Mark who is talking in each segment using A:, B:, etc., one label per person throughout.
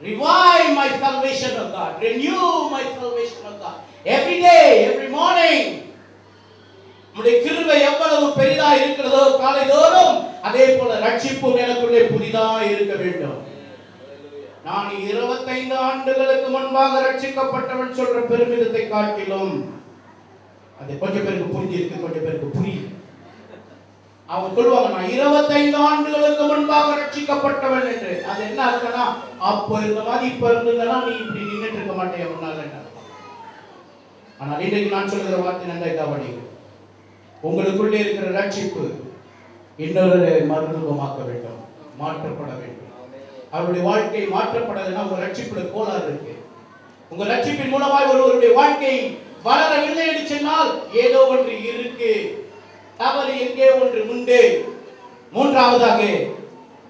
A: Revive my salvation, O God. Renew my salvation, O God. Every day, every morning. உம்முடைய கிருபை எவ்வளவு பெரிதா இருக்கிறதோ காலைதோறும் அதே போல ரட்சிப்பும் எனக்குள்ளே புதிதா இருக்க வேண்டும். நான் 25 ஆண்டுகளுக்கு முன்பாக ரட்சிக்கப்பட்டவன் சொல்ற பெருமிதத்தை காட்டிலும் அது கொஞ்சம் பேருக்கு புரிஞ்சிருக்கு, கொஞ்சம் பேருக்கு புரியல. அவங்க சொல்லுவாங்க நான் 25 ஆண்டுகளுக்கு முன்பாக ரட்சிக்கப்பட்டவன் என்று. அது என்ன அர்த்தம்னா அப்போ இருந்த மாதிரி இப்ப இருந்ததுன்னா நீ இப்படி நின்றுட்டு இருக்க மாட்டேன் முன்னால. ஆனால் இன்றைக்கு நான் சொல்லுகிற வார்த்தை நன்றாக கவனிங்க. உங்களுக்குள்ளே இருக்கிற ரட்சிப்பு இன்னொரு மறுரூபமாக்க வேண்டும், மாற்றப்பட வேண்டும். அவருடைய வாழ்க்கை மாற்றப்படலைன்னா உங்க ரட்சிப்புல கோளாறு இருக்கு. உங்க ரட்சிப்பின் மூலமாய் ஒருவருடைய வாழ்க்கை வளரவில்லை என்று சொன்னால் ஏதோ ஒன்று இருக்கு, தவறு எங்கே ஒன்று உண்டு. மூன்றாவதாக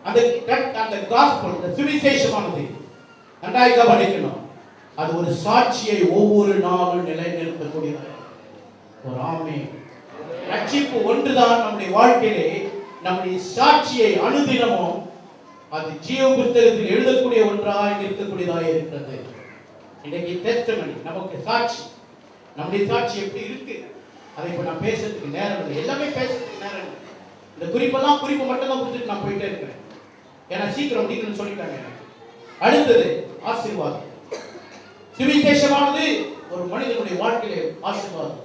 A: அந்த காஸ்பல், அந்த சுவிசேஷமானது நன்றாக கவனிக்கணும். அது ஒரு சாட்சியை ஒவ்வொரு நாளும் நிலைநிறுத்தக்கூடியது. ஒரு ஆமென். ரட்சிப்பு ஒன்றுதான் நம்முடைய வாழ்க்கையிலே நம்முடைய சாட்சியை அனுதினமும் அது ஜீவ புத்தகத்தில் எழுதக்கூடிய ஒன்றாய் இருக்கக்கூடியதாக இருக்கிறது. இன்னைக்கு டெஸ்டிமனி நமக்கு சாட்சி, நம்முடைய சாட்சி எப்படி இருக்கு அதை இப்ப நான் பேசுறதுக்கு நேரம் இல்லை, எல்லாமே பேசுறதுக்கு நேரம் இல்லை. இந்த குறிப்பு மட்டும் தான் கொடுத்துட்டு நான் போயிட்டே இருக்கிறேன். ஏன்னா சீக்கிரம் முடிக்கணும்னு சொல்லிட்டாங்க. அடுத்தது ஆசீர்வாதம். சுவிசேஷமானது ஒரு மனிதனுடைய வாழ்க்கையிலே ஆசீர்வாதம்.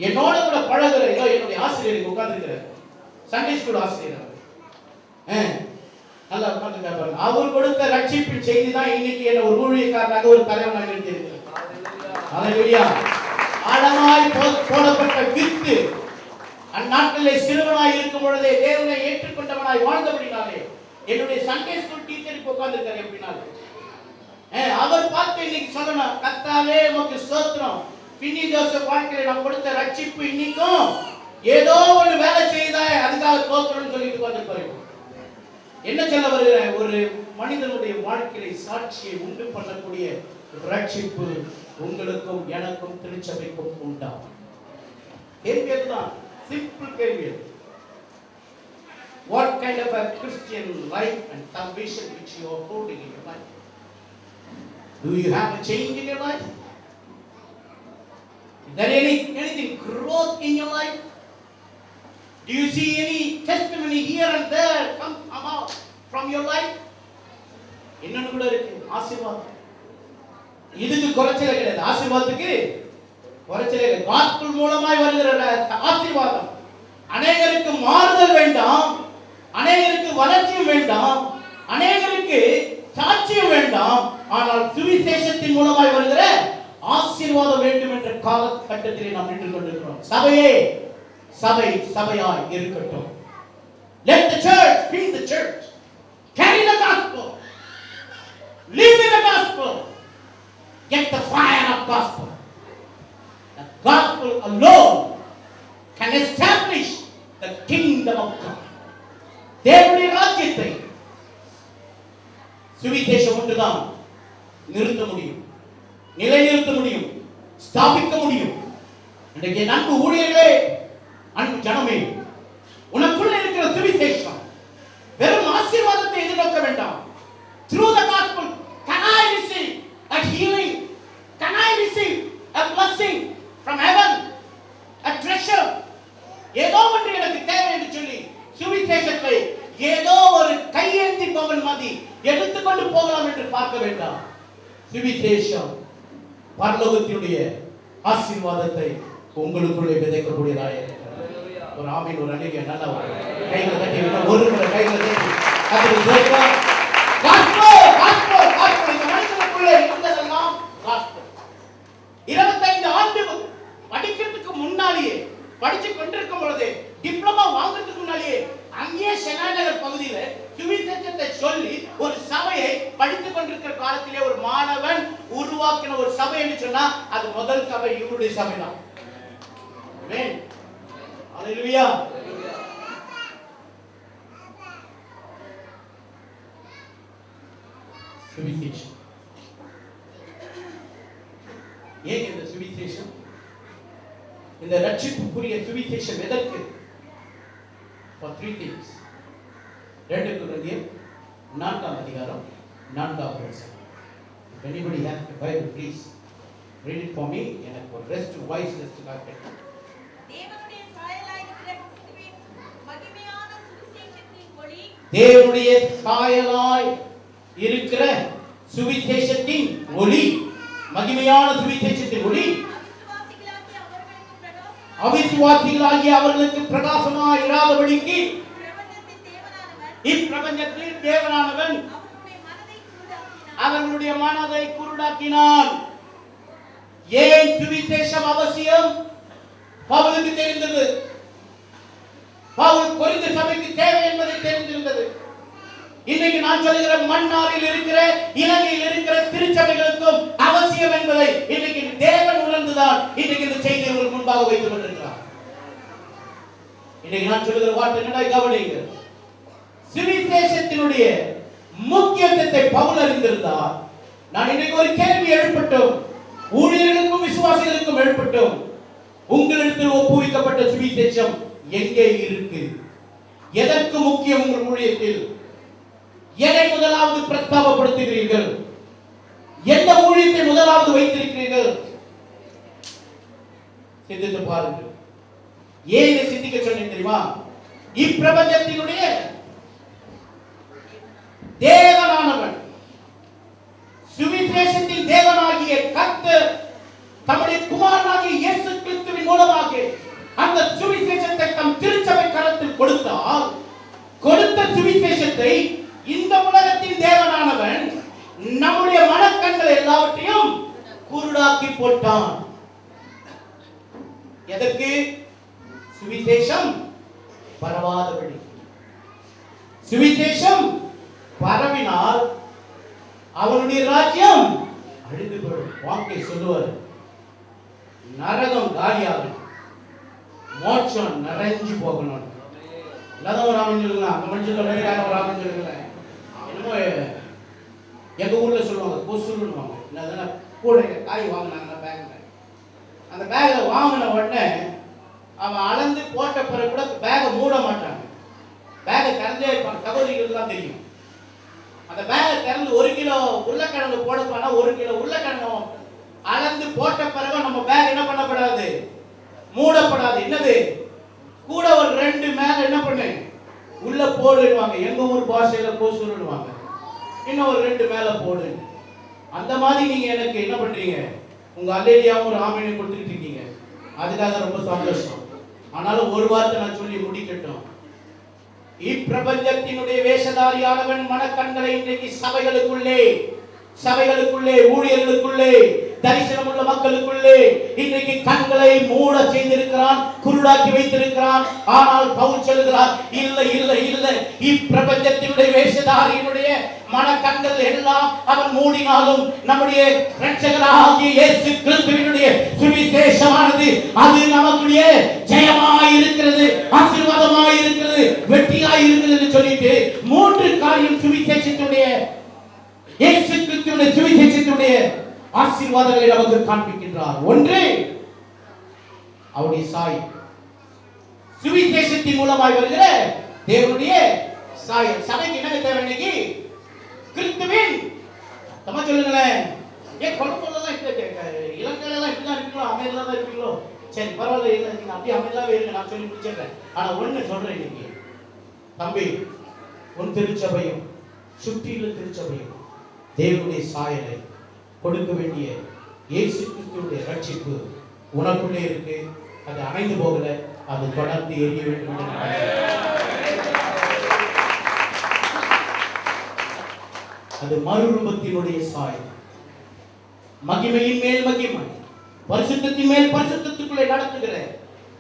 A: என்னோட கூட பழகுற ஏதோ என்னுடைய ஆசிரியருக்கு உட்கார்ந்துருக்கிறார், சண்டே ஸ்கூல் ஆசிரியர். நல்லா உட்கார்ந்து பாருங்க. அவர் கொடுத்த ரட்சிப்பின் செய்தி தான் இன்னைக்கு என்ன ஒரு ஊழியக்காரனாக ஒரு தலைவனாக இருக்கிறேன். அல்லேலூயா. ஆழமாய் போடப்பட்ட வித்து அந்நாட்களில் சிறுவனாய் இருக்கும் பொழுதே தேவனை ஏற்றுக்கொண்டவனாய் வாழ்ந்தபடினாலே என்னுடைய சண்டே ஸ்கூல் டீச்சருக்கு உட்கார்ந்துருக்காரு. எப்படினாலும் அவர் பார்த்து இன்னைக்கு சொல்லணும், கர்த்தாவே உமக்கு ஸ்தோத்திரம், பின்னி ஜோசப் வாழ்க்கையில நான் கொடுத்த ரட்சிப்பு இன்னைக்கும் ஏதோ ஒரு வேலை செய்தாய், அதுக்காக ஸ்தோத்திரம்னு சொல்லிட்டு உட்கார்ந்துருப்பாரு. என்ன சொல்ல வருகிறேன், ஒரு மனிதனுடைய வாழ்க்கையை சாட்சியை உண்டு பண்ணக்கூடிய ரட்சிப்பு உங்களுக்கும் எனக்கும் திருச்சபைக்கும் உண்டா? கேள்வி அதுதான், சிம்பிள் கேள்வி. What kind of a Christian life and salvation which you are holding in your life? Do you have a change in your life? Is there anything growth in your life? Do you see any testimony here and there come about from your life? இன்னொன்னு கூட இருக்கு, ஆசீர்வாதம். இதுக்கு குறைச்சலே கிடையாது, ஆசீர்வாதத்துக்கு குறைச்சலே கிடையாது. Gospel மூலமாய் வருகிற ஆசீர்வாதம் அநேகருக்கு மாறுதல் வேண்டாம், அநேகருக்கு வளர்ச்சியும் வேண்டாம், அநேகருக்கு சாட்சியம் வேண்டாம். ஆனால் சுவிசேஷத்தின் மூலமாய் வருகிற ஆசீர்வாதம் வேண்டும் என்ற காலகட்டத்திலே நாம் நின்று கொண்டிருக்கிறோம். சபையாய் இருக்கட்டும். Let the church be the church. Carry the gospel. Live in the gospel. Get the fire of gospel. The gospel alone can establish the kingdom of God. தேவனுடைய ராஜ்யத்தை சுவிசேஷம் ஒன்றுதான் நிறுத்த முடியும், நிலைநிறுத்த முடியும், ஸ்தாபிக்க முடியும். இன்றைக்கு அன்பு ஊழியர்களே, அன்பு ஜனமே, உனக்குள்ள இருக்கிற சுவிசேஷம் வெறும் ஆசீர்வாதத்தை எதிர்நோக்க வேண்டாம். Through the gospel, can I receive a healing? Can I receive a blessing from heaven? A treasure? ஏதோ ஒன்று எனக்கு தேவை என்று சொல்லி சுவிசேஷத்தை ஏதோ ஒரு கையேந்தி பவன் மாதிரி எடுத்துக்கொண்டு போகலாம் என்று பார்க்க வேண்டாம். சுவிசேஷம் பரலோகத்தினுடைய ஆசீர்வாதத்தை உங்களுக்குள்ளே விதைக்கக்கூடியதாக இருக்கிறது. ஒரு ஆமீன், ஒரு அநேக நல்ல கைகளை தட்டி ஒரு முறை கைகளை தட்டி அது சொல்றார். காஸ்பல் காஸ்பல் காஸ்பல் இந்த மனுஷனுக்குள்ளே இருந்ததெல்லாம் காஸ்பல். 25 ஆண்டு படிக்கிறதுக்கு முன்னாலேயே, படிச்சு கொண்டிருக்கும் பொழுது, டிப்ளமா வாங்குறதுக்கு முன்னாலேயே அங்கே செனாநகர் பகுதியில் சுவிசேஷத்தை சொல்லி ஒரு சபையை படித்துக் கொண்டிருக்கிற காலத்திலே ஒரு மாணவன் உருவாக்கின ஒரு சபை என்று சொன்னா அது முதல் சபை இவருடைய சபை தான். அல்லேலூயா. சுவிசேஷம் ஏன் இந்த சுவிசேஷம், இந்த ரட்சிப்புக்குரிய சுவிசேஷம் எதற்கு? For 3 things. 2 கொரிந்தியர் 4 அதிகாரம் 4 வசனம். Anybody have the Bible, please read it for me. எனக்கு ஒரு ரெஸ்ட் வாய்ஸ் ரெஸ்ட் காட்டு.
B: தேவனுடைய சாயலாய் இருக்கிற கிறிஸ்துவின் மகிமையான சுவிசேஷத்தின் ஒளி,
A: தேவனுடைய சாயலாய் இருக்கிற சுவிசேஷத்தின் ஒளி, மகிமையான சுவிசேஷத்தின் ஒளி அவிசுவாசிகளாகிய அவர்களுக்கு பிரகாசமாய் இராதபடிக்கு இப்பிரபஞ்சத்தில் தேவனானவன் அவர்களுடைய மனதை குருடாக்கினான். ஏன் சுவிசேஷம் அவசியம்? பவுலுக்கு தெரிந்தது. பவுல் கொரிந்து சபைக்கு தேவை என்பதை தெரிந்திருந்தது. இன்னைக்கு நான் சொல்லுகிற மன்னாரில் இருக்கிற, இலங்கையில் இருக்கிற திருச்சபைகளுக்கும் அவசியம் என்பதை இன்னைக்கு தேவன் உணர்ந்துதான் இன்னைக்கு இந்த செய்தியை உங்களுக்கு முன்பாக வைத்துக் கொண்டிருக்கிறார். இன்னைக்கு நான் சொல்லுகிற வார்த்தை என்னடா கவனிங்க. சுவிசேஷத்தினுடைய முக்கியத்துவத்தை பவுல் அறிந்திருந்தார். நான் இன்னைக்கு ஒரு கேள்வி எழுப்பட்டும், ஊழியர்களுக்கும் விசுவாசிகளுக்கும் எழுப்பட்டும். உங்களிடத்தில் ஒப்புவிக்கப்பட்ட சுவிசேஷம் எங்கே இருக்கு? எதற்கு முக்கியம்? உங்கள் ஊழியத்தில் எதை முதலாவது பிரஸ்தாபப்படுத்துகிறீர்கள்? எந்த ஊழியத்தை முதலாவது வைத்திருக்கிறீர்கள்? சிந்தித்து பாருங்கள். ஏன் இதை சிந்திக்க சொன்னேன் தெரியுமா? இப்பிரபஞ்சத்தினுடைய தேவனானவன், சுவிசேஷத்தின் தேவனாகிய கர்த்தர் தம்முடைய குமாரனாகிய இயேசு கிறிஸ்துவின் மூலமாக அந்த சுவிசேஷத்தை தம் திருச்சபை கரத்தில் கொடுத்தால், கொடுத்த சுவிசேஷத்தை இந்த உலகத்தின் தேவனானவன் நம்முடைய மனக்கண்கள் எல்லாவற்றையும் குருடாக்கி போட்டான். எதற்கு? சுவிசேஷம் பரவாதபடி. சுவிசேஷம் பரவினால் அவனுடைய ராஜ்யம் அழிந்து போடும். வாக்கை சொல்லுவார், நரகம் காலியாகும், மோட்சம் நிறைஞ்சு போகணும். இல்லாதவன் ராமன் சொல்லுங்களா, அந்த மனுஷன் ராமன் சொல்லுங்களேன். என்னமோ எங்க ஊர்ல சொல்லுவாங்க கொசுருன்னுவாங்க. என்னதுன்னா கூட காய் வாங்கினாங்க பேங்க்ல. அந்த பேக்கை வாங்கின உடனே அவன் அளந்து போட்ட பிறகு கூட பேகை மூட மாட்டாங்க. பேகை திறந்தே இருப்பாங்க. சகோதரிகள் தான் தெரியும். அந்த பேகை திறந்து 1 கிலோ உருளைக்கிழங்கு போட போனா 1 கிலோ உருளைக்கிழங்கு அளந்து போட்ட பிறகு நம்ம பேக் என்ன பண்ணப்படாது? மூடப்படாது. என்னது? கூட ஒரு 2 மேல என்ன பண்ணு உள்ள போடுவாங்க. எங்க ஊர் பாஷையில கோசுருவாங்க. இன்னும் ஒரு 2 மேல போடு. அந்த மாதிரி நீங்க எனக்கு என்ன பண்றீங்க? உங்க அல்லேலியாவும் ஒரு ஆமீனை கொடுத்துட்டு இருக்கீங்க. அதுக்காக ரொம்ப சந்தோஷம். ஆனாலும் ஒரு வார்த்தை நான் சொல்லி முடிக்கட்டும். இப்பிரபஞ்சத்தினுடைய வேஷதாரியானவன் மனக்கண்களை இன்றைக்கு சபைகளுக்குள்ளே ஊழியர்களுக்குள்ளே தரிசனம் உள்ள மக்களுக்குள்ளே இன்றைக்கு கண்களை மூட செய்திருக்கிறான், குருடாக்கி வைத்திருக்கிறான். ஆனால் பவுல் சொல்லுகிறார், இல்லை இல்லை இல்லை, இப்பிரபஞ்சத்தினுடைய வேஷதாரியினுடைய மனக்கண்கள் எல்லாம் அவன் மூடினாலும் நம்முடைய இரட்சகராகிய இயேசு கிறிஸ்துவினுடைய சுவிசேஷமானது அது நமக்குடைய ஜெயமாய் இருக்கிறது, ஆசீர்வாதமாய் இருக்கிறது, வெற்றியாய் இருக்கிறது என்று சொல்லிட்டு 3 காரியம் சுவிசேஷத்தினுடைய, இயேசு கிறிஸ்துவினுடைய சுவிசேஷத்தினுடைய ஆசீர்வாதங்களை நமக்கு காண்பிக்கின்றார். ஒன்று, அவருடைய சாயல். சுவிசேஷத்தின் மூலமாய் வருகிற தேவனுடைய சாயல். சபைக்கு என்ன தேவை? இன்னைக்கு கிறிஸ்துவின் தம்மா சொல்லுங்களேன். ஏன் கொலம்புலாம் இலங்கையில எல்லாம் இப்படிதான் இருக்கீங்களோ, அமைதியா தான் இருக்கீங்களோ? சரி பரவாயில்ல, இல்லை நீங்க அப்படியே அமைதியாவே இருங்க, நான் சொல்லி முடிச்சிடுறேன். ஆனா ஒண்ணு சொல்றேன், இன்னைக்கு தம்பி, உன் திருச்சபையும் சுற்றியுள்ள திருச்சபையும் தேவனுடைய சாயலை கொடுக்க வேண்டிய இயேசு கிறிஸ்துவினுடைய ரட்சிப்பு உனக்குள்ளே இருக்கு. அது அணைந்து போகல, அது தொடர்ந்து எரிய வேண்டும். அது மறுரூபத்தினுடைய சாயல். மகிமையின் மேல் மகிமை, பரிசுத்தத்தின் மேல் பரிசுத்தத்துக்குள்ளே நடத்துகிற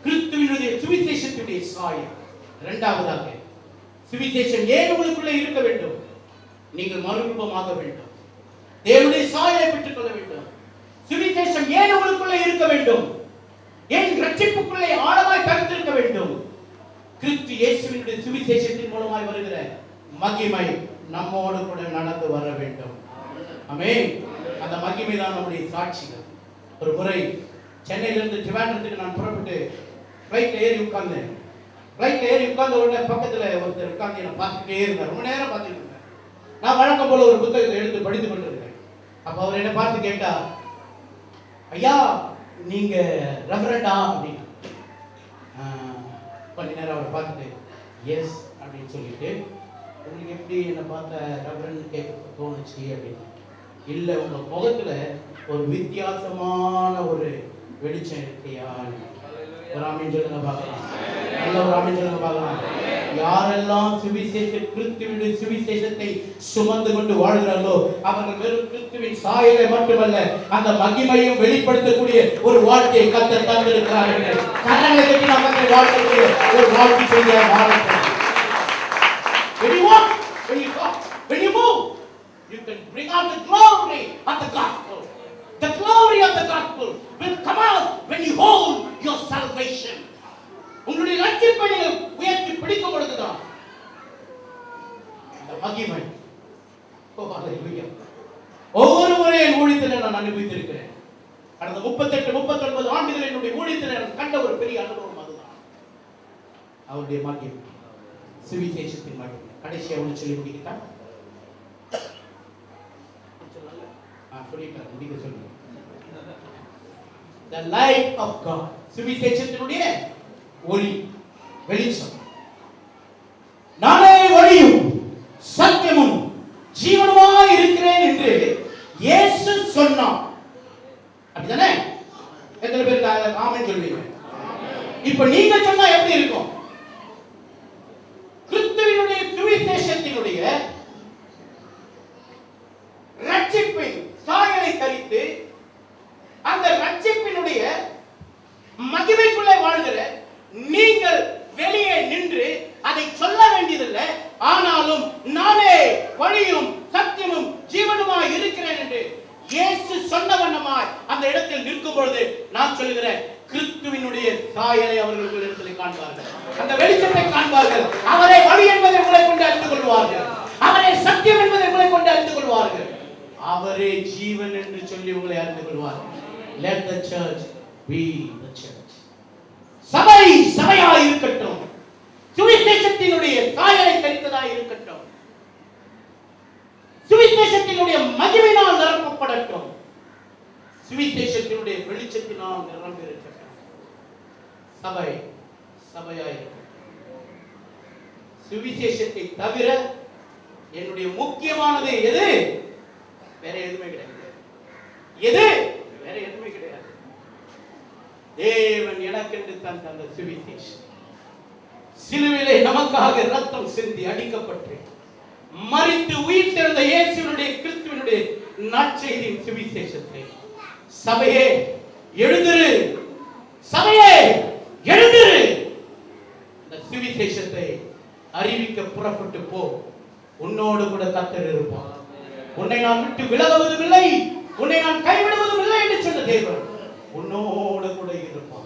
A: கிறிஸ்துவினுடைய சுவிசேஷத்தினுடைய சாயல். இரண்டாவதாக, சுவிசேஷம் ஏன் உங்களுக்குள்ளே இருக்க வேண்டும்? நீங்கள் மறுரூபமாக வேண்டும், தேவனுடைய சாயலை பெற்றுக் கொள்ள வேண்டும். சுவிசேஷம் ஏன் உங்களுக்குள்ளே இருக்க வேண்டும்? ஏன் ரட்சிப்புக்குள்ளே ஆழமாய் கருத்திருக்க வேண்டும்? கிறிஸ்து இயேசுவினுடைய சுவிசேஷத்தின் மூலமாய் வருகிற மகிமை நம்மோடு கூட நடந்து வர வேண்டும். ஆமென். அந்த மகிமை தான் நம்முடைய சாட்சிகள். ஒரு முறை சென்னையிலிருந்து திருவாரூருக்கு நான் புறப்பட்டு ஃப்ளைட்ல ஏறி உட்கார்ந்தேன். ஃப்ளைட்ல ஏறி உட்கார்ந்த உடனே பக்கத்துல ஒருத்தர் உட்கார்ந்து என்னை பார்த்துட்டே இருந்தார். ரொம்ப நேரம் பார்த்துட்டு இருந்தேன். நான் வழக்கம் போல ஒரு புத்தகத்தை எடுத்து படித்துக் கொண்டிருக்கிறேன். அப்ப அவர் என்ன பார்த்து கேட்டா, ஐயா நீங்க ரெவரண்டா அப்படின்னு. கொஞ்ச நேரம் அவரை பார்த்துட்டு எஸ் அப்படின்னு சொல்லிட்டு, உங்களுக்கு எப்படி என்னை பார்த்த ரெவரண்ட் கேட்க தோணுச்சு அப்படின்னு. இல்லை, உங்க முகத்துல ஒரு வித்தியாசமான ஒரு வெளிச்சம் இருக்கியா? ஒரு ஆமீன் சொல்லுங்க பார்க்கலாம். நல்ல ஒரு ஆமீன் சொல்லுங்க பார்க்கலாம். யாரெல்லாம் கிறிஸ்துவின் சுவிசேஷத்தை சுமந்து கொண்டு வாழ்கிறார்களோ அவர்கள் வெறும் கிறிஸ்துவின் சாயலை மட்டுமல்ல, அந்த மகிமையும் வெளிப்படுத்தக்கூடிய ஒரு வாழ்க்கையை கர்த்தர் தந்திருக்கிறார்கள். கரங்களை கட்டி நமக்கு வாழக்கூடிய ஒரு வாழ்க்கை செய்ய வாழணும். When you walk, when you talk, when you move, you can bring out the glory of the gospel. The glory of the gospel will come out when you hold your salvation. உங்களுடைய ரட்சிப்பை நீங்கள் உயர்த்தி பிடிக்கும் பொழுதுதான் அந்த மகிமை. ஒவ்வொரு முறை என் ஊழியத்தில் நான் அனுபவித்திருக்கிறேன். கடந்த 38-39 ஆண்டுகள் என்னுடைய ஊழியத்தில் நான் கண்ட ஒரு பெரிய அனுபவம் அதுதான். அவருடைய மகிமை, சுவிசேஷத்தின் மகிமை. கடைசியாக ஒன்று சொல்லி முடிக்கிட்டான். சொல்லிட்டார், முடிக்க சொல்லுங்க. The light of God, சுவிசேஷத்தினுடைய ஒளி, வெளிச்சம். நானே ஒளியும் சத்தியமும் ஜீவனுமாய் இருக்கிறேன் என்று இயேசு சொன்னார். அப்படிதானே? எத்தனை பேர் ஆமென் சொல்வீங்க? இப்ப நீங்க சொன்னா எப்படி இருக்கும்? கிறிஸ்துவினுடைய சுவிசேஷத்தினுடைய ரட்சிப்பின் சாயலை தரித்து அந்த ரட்சிப்பினுடைய மகிமைக்குள்ளே வாழ்கிற நீங்கள் வெளியே நின்று அதை சொல்ல வேண்டியதில்லை. ஆனாலும் நானே வழியும் சத்தியமும் ஜீவனுமாய் இருக்கிறேன் என்று இயேசு சொன்ன வண்ணமாய் அந்த இடத்தில் நிற்கும் பொழுது நான் சொல்லுகிறேன், கிறிஸ்துவினுடைய சாயலை அவர்கள் இடத்தில் காண்பார்கள், அந்த வெளிச்சத்தை காண்பார்கள். அவரை வழி என்பதை உங்களை கொண்டு அறிந்து கொள்வார்கள், அவரை சத்தியம் என்பதை உங்களை கொண்டு அறிந்து கொள்வார்கள், அவரே ஜீவன் என்று சொல்லி உங்களை அறிந்து கொள்வார்கள். Let the church be the church. சபை சபையாய் இருக்கட்டும், சுவிசேஷத்தினுடைய சாயலை தரித்ததாய் இருக்கட்டும், சுவிசேஷத்தினுடைய மகிமையினால் நிரப்பப்படட்டும், சுவிசேஷத்தினுடைய வெளிச்சத்தினால் நிரம்பி இருக்கட்டும். சபை சபையாய் இருக்கட்டும். சுவிசேஷத்தை தவிர என்னுடைய முக்கியமானது எது? வேற எதுவுமே கிடையாது. எது? வேற எதுவுமே கிடையாது. தேவன் எனக்கென்று தந்த அந்த சுவிசேஷம், சிலுவையிலே நமக்காக ரத்தம் சிந்தி அடிக்கப்பட்டு மரித்து உயிர் தெழுந்த இயேசுவினுடைய கிறிஸ்துவினுடைய நற்செய்தியின் சுவிசேஷத்தை சபையே எழுந்திரு, சபையே எழுந்திரு, இந்த சுவிசேஷத்தை அறிவிக்க புறப்பட்டு போ. உன்னோடு கூட கர்த்தர் இருப்பார். உன்னை நான் விட்டு விலகுவதும் இல்லை, உன்னை நான் கைவிடுவதும் இல்லை என்று சொன்ன தேவன் உன்னோடு கூட இருப்பார்.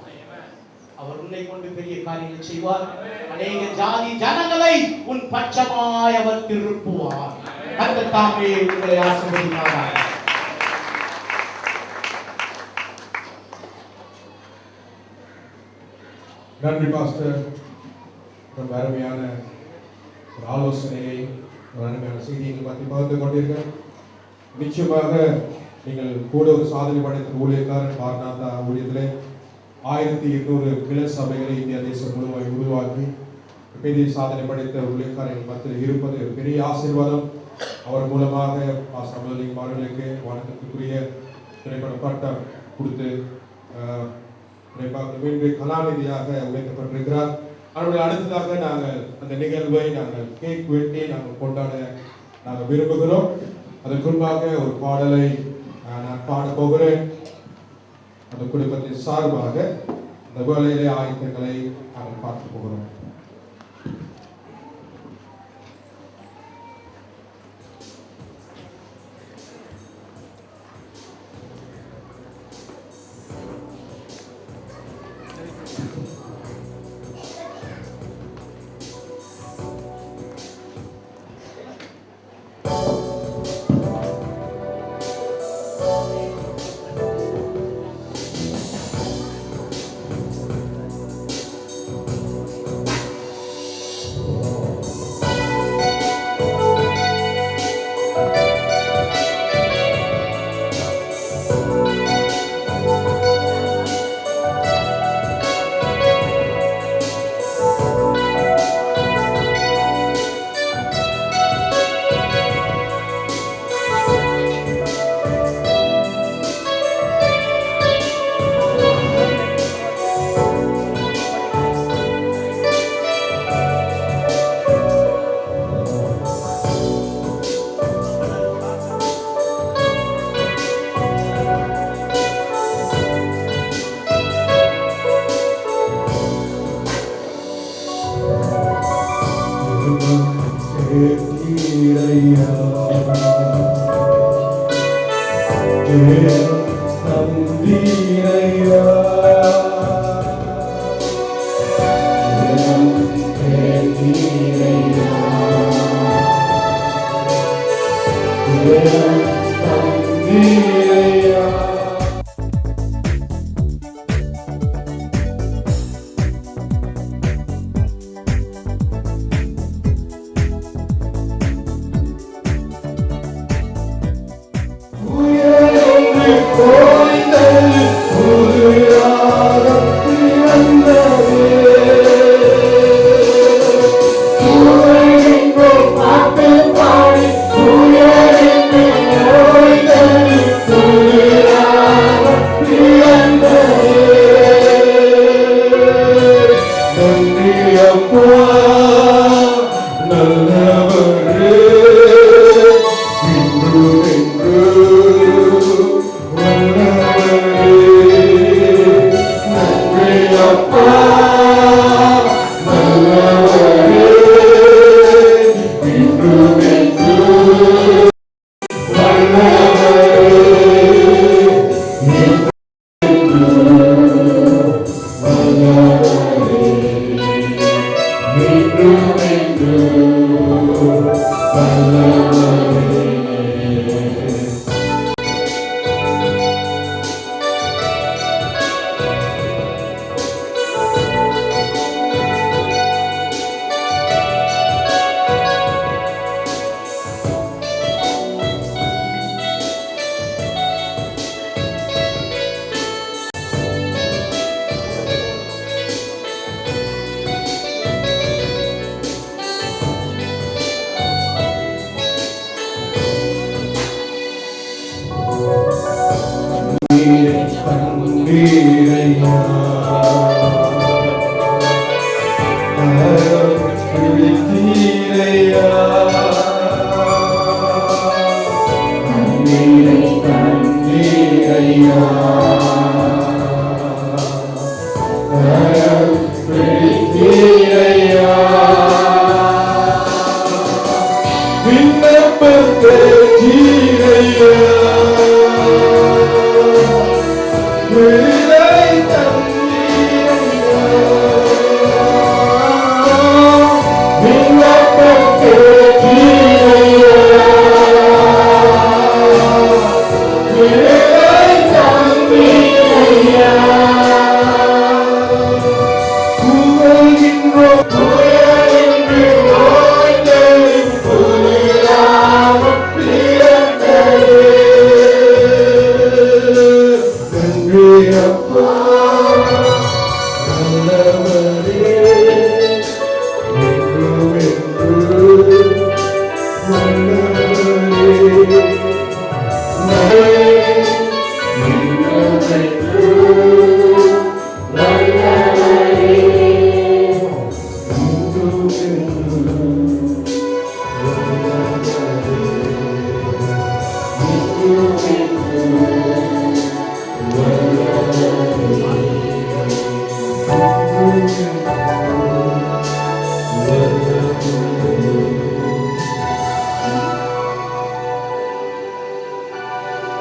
A: அவர் உன்னை கொண்டு பெரிய காரியங்கள் செய்வார். அநேக ஜாதி ஜனங்களை உன் பட்சமாய் அவர் திருப்புவார். கர்த்தர் தாமே உங்களை ஆசீர்வதிப்பார்.
C: நன்றி பாஸ்டர். ரொம்ப அருமையான ஒரு ஆலோசனையை, ஒரு அருமையான செய்தியை பற்றி பகிர்ந்து கொண்டீர்கள். நிச்சயமாக நீங்கள் கூட ஒரு சாதனை படைத்த ஊழியக்காரன் மாரநாதா ஊழியத்திலே 1200 கிளை சபைகளை இந்தியா தேசம் முழுவதும் உருவாக்கி பெரிய சாதனை படைத்த ஊழியக்காரர்கள் மத்தியில் இருப்பது ஒரு பெரிய ஆசீர்வாதம். அவர் மூலமாக சமலிங்கம் அவர்களுக்கு வணக்கத்துக்குரிய திரைப்பட பட்டம் கொடுத்து இன்று கலாநிதியாக உயர்த்தப்பட்டிருக்கிறார். அவருடைய அடுத்ததாக நாங்கள் அந்த நிகழ்வை நாங்கள் கேக் வெட்டி நாங்கள் கொண்டாட நாங்கள் விரும்புகிறோம். அதற்கு முன்பாக ஒரு பாடலை நான் பாட போகிறேன். அந்த குடும்பத்தின் சார்பாக அந்த வேலையிலே ஆயத்தங்களை நாங்கள் பார்க்க போகிறோம்.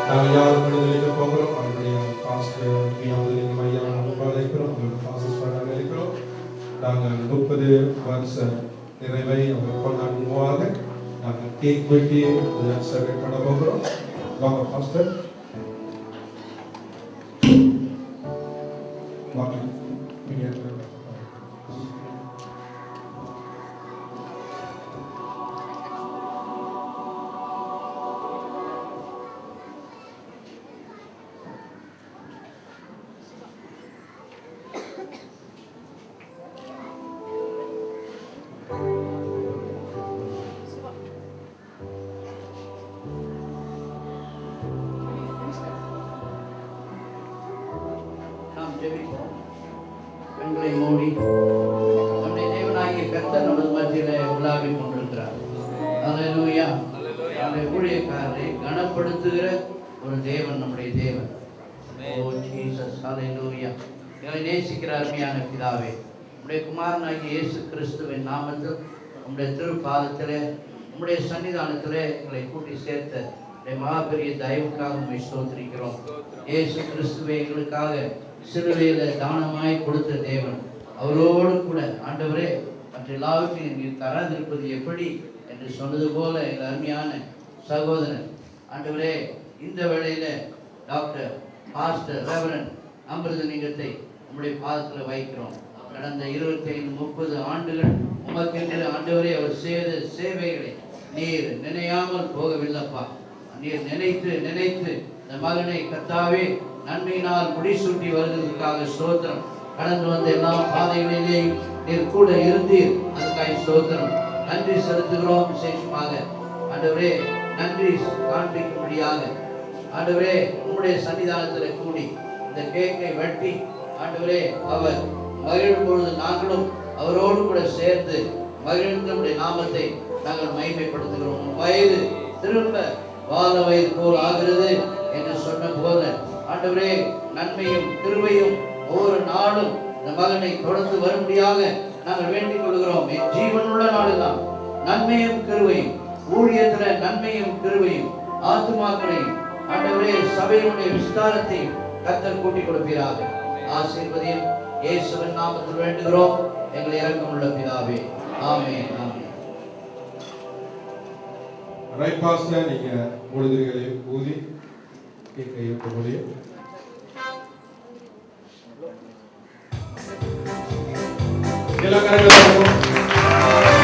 C: நாங்கள் யாரும் விடுதலைக்கு போகிறோம். அவருடைய பாஸ்டர் வியாபலிங்கம் ஐயா முன்பாக இருக்கிறோம். அவங்களுக்கு பாஸ்டர் இருக்கிறோம். நாங்கள் 30 வருஷ நிறைவை அவங்க கொண்டாடுவாக நாங்கள் கேக் வெட்டி செலிப்ரேட் பண்ண போகிறோம். வாங்க பாஸ்டர் வாங்க.
A: கண்களை மூடி நம்முடைய தேவனாகிய கர்த்தர் நமது மத்தியிலே உலாவிக் கொண்டிருக்கிறார். அல்லேலூயா. நம்முடைய ஊழியக்காரரை கனப்படுத்துகிற ஒரு தேவன் நம்முடைய தேவன். ஓ ஜீசஸ், அல்லேலூயா. எங்களை நேசிக்கிற அருமையான பிதாவே, நம்முடைய குமாரனாகிய இயேசு கிறிஸ்துவின் நாமத்தில் நம்முடைய திருப்பாதத்திலே நம்முடைய சன்னிதானத்திலே எங்களை கூட்டி சேர்த்த மாபெரிய தயவுக்காக உம்மை ஸ்தோத்திரிக்கிறோம். இயேசு கிறிஸ்துவை எங்களுக்காக சிலுவையில தானமாய் கொடுத்த தேவன், அவரோடு கூட ஆண்டவரே மற்ற எல்லாவற்றையும் நீர் தராதிருப்பது எப்படி என்று சொன்னது போல எங்கள் அருமையான சகோதரன் ஆண்டவரே இந்த வேளையில டாக்டர் பாஸ்டர் ரெவரண்ட் அமிர்தலிங்கத்தை உம்முடைய பாதத்தில் வைக்கிறோம். கடந்த 25-30 ஆண்டுகள் உமக்கென்று ஆண்டவரே அவர் செய்த சேவைகளை நீர் நினையாமல் போகவில்லைப்பா. நீர் நினைத்து இந்த மகனை கர்த்தாவே நன்மையினால் முடிசூட்டி வருவதற்காக ஸ்தோத்திரம். கடந்து வந்த எல்லா பாதைகளிலேயும் நீர் கூட இருந்தீர், அதுக்காக ஸ்தோத்திரம். நன்றி செலுத்துகிறோம். விசேஷமாக ஆண்டவரே நன்றி காண்பிக்கும்படியாக ஆண்டவரே உம்முடைய சன்னிதானத்தில் கூடி இந்த கேக்கை வெட்டி ஆண்டவரே அவர் மகிழும் பொழுது நாங்களும் அவரோடு கூட சேர்ந்து மகிழ்ந்த நம்முடைய நாமத்தை நாங்கள் மகிமைப்படுத்துகிறோம். வயது திரும்ப வாழ வயது போல் ஆகிறது என்று சொன்ன போல ஆண்டவரே நன்மையும் கிருபையும் ஒவ்வொரு நாளும் இந்த மகனை தொடர்ந்து வரும்படியாக நாங்கள் வேண்டிக் கொள்கிறோம். என் ஜீவனுள்ள நாளெல்லாம் நன்மையும் கிருபையும், ஊழியத்துல நன்மையும் கிருபையும், ஆத்துமாக்களையும் ஆண்டவரே சபையினுடைய விஸ்தாரத்தையும் கர்த்தர் கூட்டி கொடுப்பீராக. ஆசீர்வதியும் இயேசுவின் நாமத்தில் வேண்டுகிறோம் எங்களை இரக்கமுள்ள பிதாவே. ஆமென். ஆமென்.
C: ரைட் பாஸ்டர், நீங்க பொழுதுகளை ஊதி கேட்க இருக்க முடியும். எல்லா கரங்களும்